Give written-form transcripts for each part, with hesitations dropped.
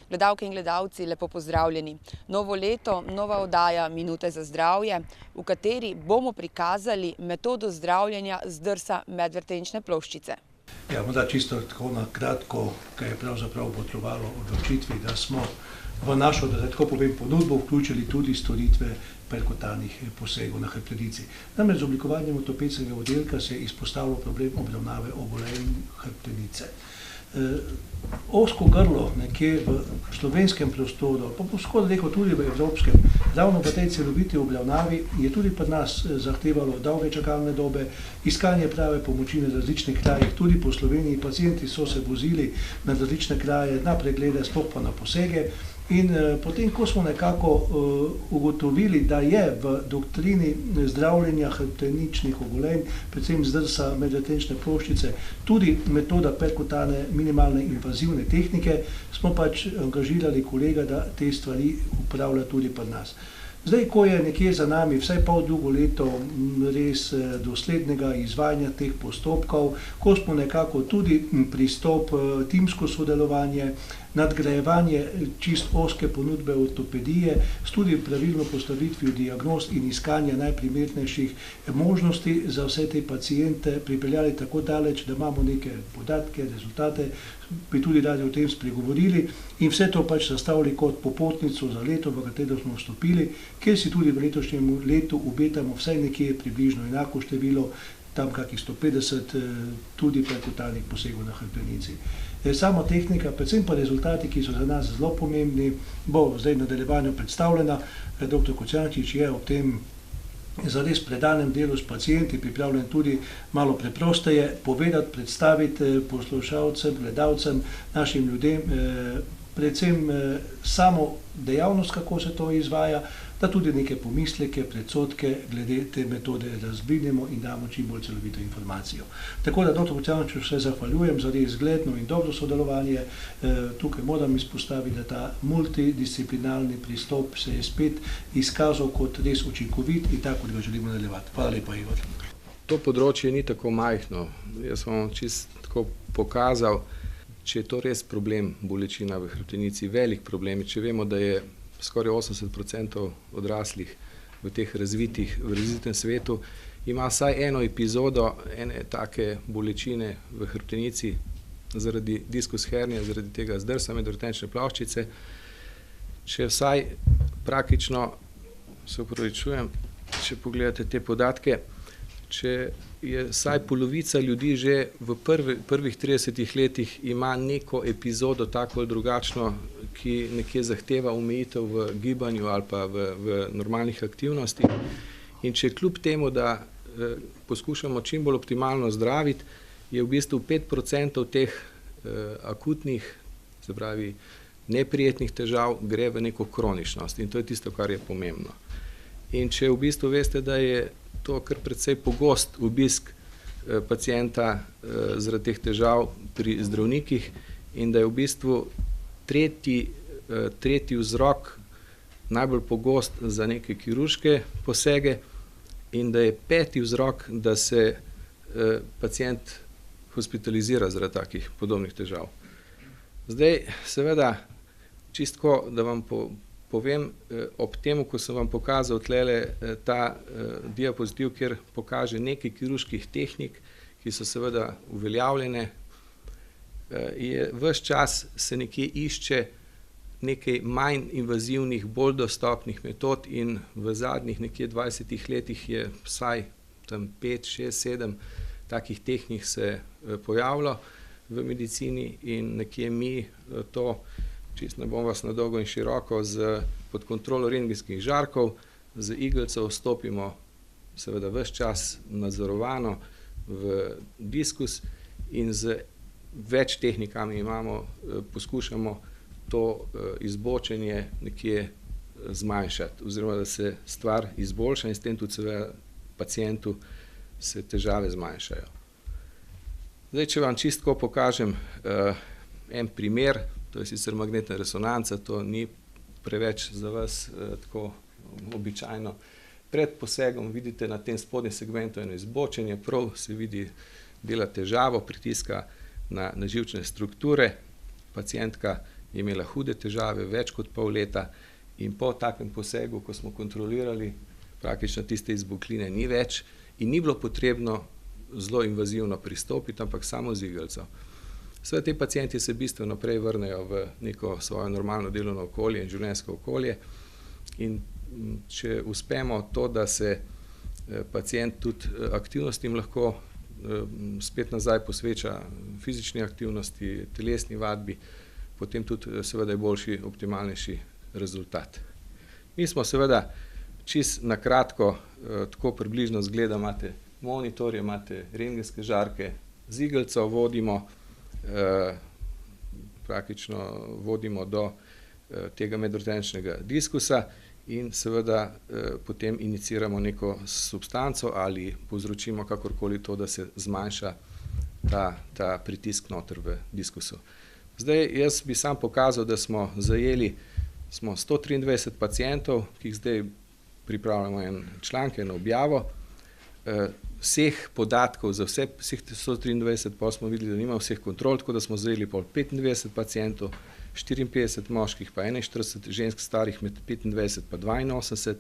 Gledalke in gledalci, lepo pozdravljeni. Novo leto, nova oddaja Minute za zdravje, v kateri bomo prikazali metodo zdravljenja zdrsa medvretenčne ploščice. Ja, morda čisto tako na kratko, kaj je pravzaprav potrebovalo odločitvi, da smo v našo, da tako povem, ponudbo vključili tudi storitve perkutanih posegov na hrbtenici. Namreč z oblikovanjem ortopedskega oddelka se je izpostavil problem obravnave obolenj hrbtenice. Ozko grlo nekje v slovenskem prostoru, pa skoraj rekel tudi v evropskem, ravno v tej celoviti obravnavi je tudi pri nas zahtevalo dolge čakalne dobe, iskanje prave pomoči na različnih krajih, tudi po Sloveniji. Pacienti so se vozili na različne kraje, na preglede, sploh pa na posege. In potem, ko smo nekako ugotovili, da je v doktrini zdravljenja hrbteničnih obolenj, predvsem zdrsa medvretenčne ploščice, tudi metoda perkutane minimalne invazivne tehnike, smo pač angažirali kolega, da te stvari upravlja tudi pri nas. Zdaj, ko je nekje za nami vsaj drugo leto res doslednega izvajanja teh postopkov, ko smo nekako tudi pristop, timsko sodelovanje, nadgrajevanje čist ozke ponudbe ortopedije, s tudi pravilno postavitvijo diagnoz in iskanje najprimernejših možnosti za vse te paciente pripeljali tako daleč, da imamo neke podatke, rezultate, bi tudi radi o tem spregovorili in vse to pač zastavili kot popotnico za leto, v katero smo vstopili, kjer si tudi v letošnjem letu obetamo vsaj nekje približno enako število, tam kakih 150 tudi perkutanih posegov na hrbtenici. Sama tehnika, predvsem pa rezultati, ki so za nas zelo pomembni, bo zdaj v nadaljevanju predstavljena. Dr. Kocijančič je ob tem zares predanem delu s pacienti pripravljen tudi malo preprosteje povedati, predstaviti poslušalcem, gledalcem, našim ljudem, predvsem samo dejavnost, kako se to izvaja, da tudi neke pomisleke, predsodke glede te metode razblinemo in damo čim bolj celovito informacijo. Tako da, dr. Kocijančiču, se zahvaljujem za res zgledno in dobro sodelovanje. Tukaj moram izpostaviti, da ta multidisciplinarni pristop se je spet izkazal kot res učinkovit in tako, kot ga želimo nadaljevati. Hvala lepa, Igor. To področje ni tako majhno. Jaz vam čisto tako pokazal, če je to res problem, bolečina v hrbtenici, velik problem, če vemo, da je skoraj 80% odraslih v teh razvitem svetu ima vsaj eno epizodo ene take bolečine v hrbtenici zaradi diskus hernije, zaradi tega zdrsa medvretenčne ploščice. Če vsaj praktično, se opravičujem, če pogledate te podatke, če je vsaj polovica ljudi že v prvih 30 letih ima neko epizodo tako ali drugačno, ki nekje zahteva omejitev v gibanju ali pa v normalnih aktivnostih. In če kljub temu, da poskušamo čim bolj optimalno zdraviti, je v bistvu 5% teh akutnih, se pravi neprijetnih težav, gre v neko kroničnost in to je tisto, kar je pomembno. In če v bistvu veste, da je to kar precej pogost obisk pacienta zaradi teh težav pri zdravnikih in da je v bistvu tretji vzrok najbolj pogost za neke kirurške posege in da je peti vzrok, da se pacient hospitalizira zaradi takih podobnih težav. Zdaj, seveda, čistko, da vam povem, ob temu, ko sem vam pokazal tlele ta diapozitiv, kjer pokaže nekaj kirurških tehnik, ki so seveda uveljavljene, je ves čas se nekje išče nekaj manj invazivnih, bolj dostopnih metod in v zadnjih nekje 20 letih je vsaj tam 5, 6, 7 takih tehnik se pojavilo v medicini in nekje mi to, čisto ne bom vas na dolgo in široko, pod kontrolo rentgenskih žarkov, z iglico vstopimo seveda ves čas nadzorovano v diskus in z več tehnikami poskušamo to izbočenje nekje zmanjšati oziroma da se stvar izboljša in s tem tudi seveda pacientu se težave zmanjšajo. Zdaj, če vam čistko pokažem en primer, to je sicer magnetna resonanca, to ni preveč za vas tako običajno. Pred posegom vidite na tem spodnjem segmentu eno izbočenje, prav se vidi, dela težavo, pritiska na živčne strukture, pacientka je imela hude težave več kot pol leta in po takem posegu, ko smo kontrolirali, praktično tiste izbokline ni več in ni bilo potrebno zelo invazivno pristopiti, ampak samo z iglico. Seveda te pacienti se bistveno prej vrnejo v neko svoje normalno delovno okolje in življenjsko okolje in če uspemo to, da se pacient tudi aktivnostim lahko spet nazaj posveča fizični aktivnosti, telesni vadbi, potem tudi seveda je boljši, optimalnejši rezultat. Mi smo seveda čisto na kratko, tako približno zgleda, imate monitorje, imate rentgenske žarke, z iglico vodimo, praktično vodimo do tega medvretenčnega diskusa in seveda potem iniciramo neko substanco ali povzročimo kakorkoli to, da se zmanjša ta pritisk noter v diskusu. Zdaj, jaz bi sam pokazal, da smo zajeli 123 pacientov, ki jih zdaj pripravljamo en članek, eno objavo. Vseh podatkov za vseh 123 pa smo videli, da nima vseh kontrol, tako da smo zajeli 25 pacientov, 54 moških pa 41, žensk starih med 25 pa 82,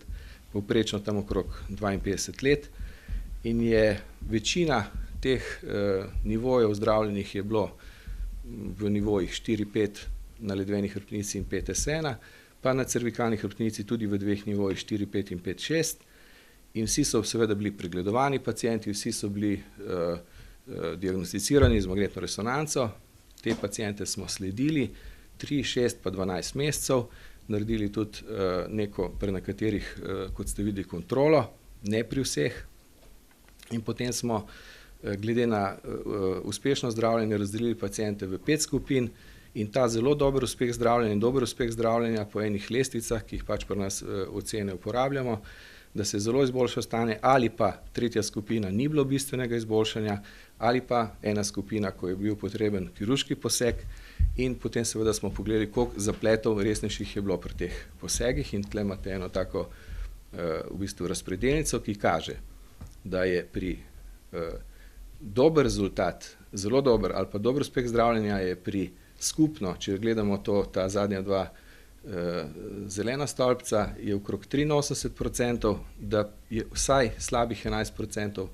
povprečno tam okrog 52 let in je večina teh nivojev zdravljenih je bilo v nivojih 4-5 na ledveni hrbtenici in 5S1, pa na cervikalni hrbtenici tudi v dveh nivojih 4-5 in 5-6 in vsi so seveda bili pregledovani pacienti, vsi so bili diagnosticirani z magnetno resonanco, te paciente smo sledili 3, 6 pa 12 mesecev, naredili tudi neko pri nekaterih, kot ste videli, kontrolo, ne pri vseh in potem smo glede na uspešno zdravljenje razdelili paciente v 5 skupin in ta zelo dober uspeh zdravljenja in dober uspeh zdravljenja po enih lestvicah, ki jih pač pri nas ocene uporabljamo, da se zelo izboljša stanje ali pa tretja skupina ni bilo bistvenega izboljšanja ali pa ena skupina, ko je bil potreben kirurški poseg in potem seveda smo pogledali, koliko zapletov resnejših je bilo pri teh posegih in tle imate eno tako v bistvu razpredelnico, ki kaže, da je pri dober rezultat, zelo dober ali pa dober uspeh zdravljenja je pri skupno, če gledamo ta zadnja dva zelena stolpca, je okrog 83%, da je vsaj slabih 11%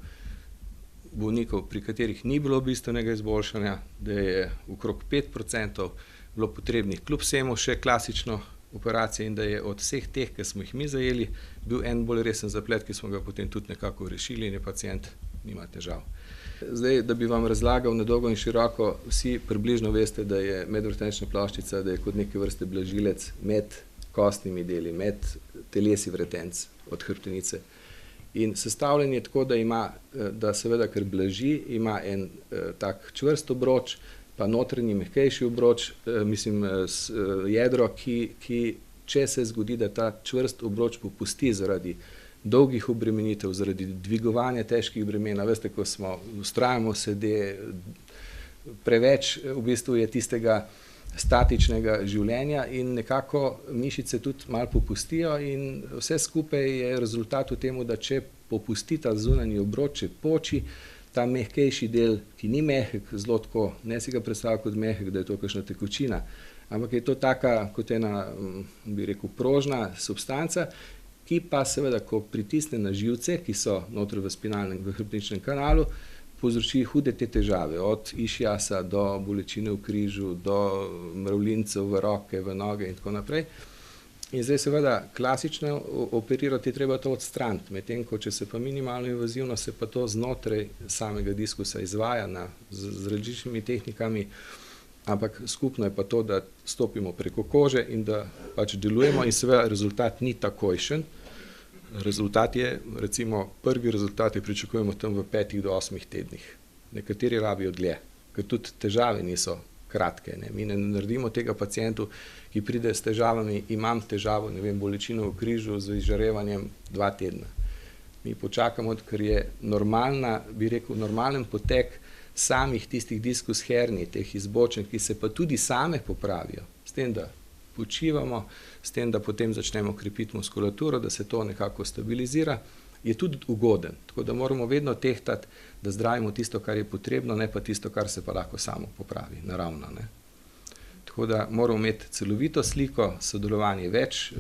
bolnikov, pri katerih ni bilo bistvenega izboljšanja, da je okrog 5% bilo potrebnih kljub vsemu še klasično operacije in da je od vseh teh, ki smo jih mi zajeli, bil en bolj resen zaplet, ki smo ga potem tudi nekako rešili in je pacient nima težav. Zdaj, da bi vam razlagal na dolgo in široko, vsi približno veste, da je medvretenčna ploščica, da je kot neke vrste blažilec med kostnimi deli, med telesi vretenc od hrbtenice. In sestavljen je tako, da ima, da seveda, ker blaži, ima en tak čvrst obroč, pa notranji mehkejši obroč, jedro, ki če se zgodi, da ta čvrst obroč popusti zaradi dolgih obremenitev, zaradi dvigovanja težkih bremen, veste, ko smo vztrajamo sede, preveč v bistvu je tistega statičnega življenja in nekako mišice tudi malo popustijo in vse skupaj je rezultat v temu, da če popusti ta zunanji obroč, če poči, ta mehkejši del, ki ni mehek, zelo tako, ne si ga predstavlja kot mehek, da je to kakšna tekočina, ampak je to taka kot ena, bi rekel, prožna substanca, ki pa seveda, ko pritisne na živce, ki so notri v spinalnem, v hrbteničnem kanalu, povzroči hude te težave, od išjasa do bolečine v križu, do mravljincev v roke, v noge in tako naprej. In zdaj seveda klasično operirati je treba to odstraniti, medtem ko če se pa minimalno invazivno, se pa to znotraj samega diskusa izvaja z različnimi tehnikami, ampak skupno je pa to, da stopimo preko kože in da pač delujemo in seveda rezultat ni takojšen. Rezultat je, recimo, prvi rezultat pričakujemo tam v 5 do 8 tednih. Nekateri rabijo dlje, ker tudi težave niso kratke. Mi ne naredimo tega pacientu, ki pride s težavami, imam težavo, ne vem, bolečino v križu z izžarevanjem 2 tedna. Mi počakamo, ker je normalna, bi rekel, normalen potek samih tistih diskus hernij, teh izbočenj, ki se pa tudi same popravijo, s tem, da počivamo, s tem, da potem začnemo krepiti muskulaturo, da se to nekako stabilizira, je tudi ugoden. Tako da moramo vedno tehtati, da zdravimo tisto, kar je potrebno, ne pa tisto, kar se pa lahko samo popravi, naravno. tako da moramo imeti celovito sliko, sodelovanje več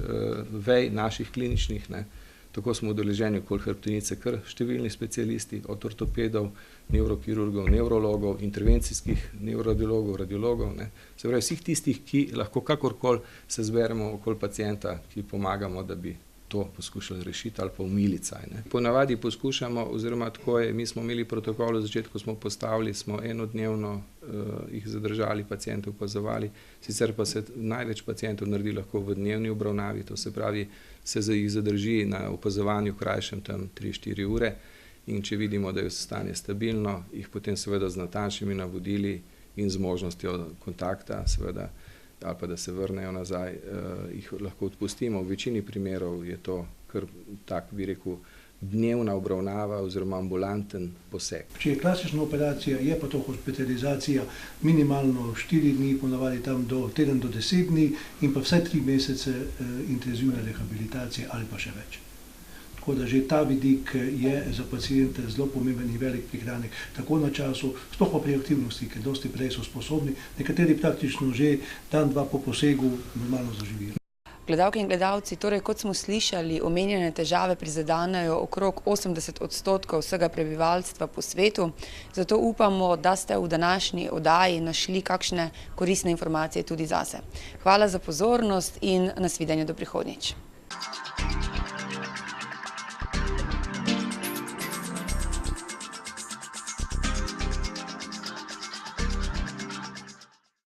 vej naših kliničnih, ne. Tako smo udeleženi okoli hrbtenice kar številni specialisti, od ortopedov, nevrokirurgov, nevrologov, intervencijskih nevroradiologov, radiologov, ne. Se pravi, vseh tistih, ki lahko kakorkoli se zberemo okoli pacienta, ki pomagamo, da bi to poskušali rešiti ali pa umiliti saj, ne. Ponavadi poskušamo, oziroma tako je, mi smo imeli protokol, v začetku smo postavili, smo enodnevno jih zadržali, paciente opazovali, sicer pa se največ pacientov naredi lahko v dnevni obravnavi, to se pravi, se jih zadrži na opazovanju krajšem tam 3-4 ure in če vidimo, da je stanje stabilno, jih potem seveda z natančnimi navodili in z možnostjo kontakta, seveda, ali pa da se vrnejo nazaj, jih lahko odpustimo. V večini primerov je to kar tak, bi rekel, dnevna obravnava oziroma ambulanten poseg. Če je klasična operacija, je pa to hospitalizacija minimalno 4 dni, ponavadi tam do teden do 10 dni in pa vsaj 3 mesece intenzivne rehabilitacije ali pa še več. Tako da že ta vidik je za paciente zelo pomemben in velik prihranek, tako na času, sploh pa pri aktivnosti, ker dosti prej so sposobni, nekateri praktično že dan, dva po posegu normalno zaživijo. Gledalke in gledalci, torej kot smo slišali, omenjene težave prizadenejo okrog 80% vsega prebivalstva po svetu, zato upamo, da ste v današnji oddaji našli kakšne koristne informacije tudi zase. Hvala za pozornost in nasvidenje do prihodnjič.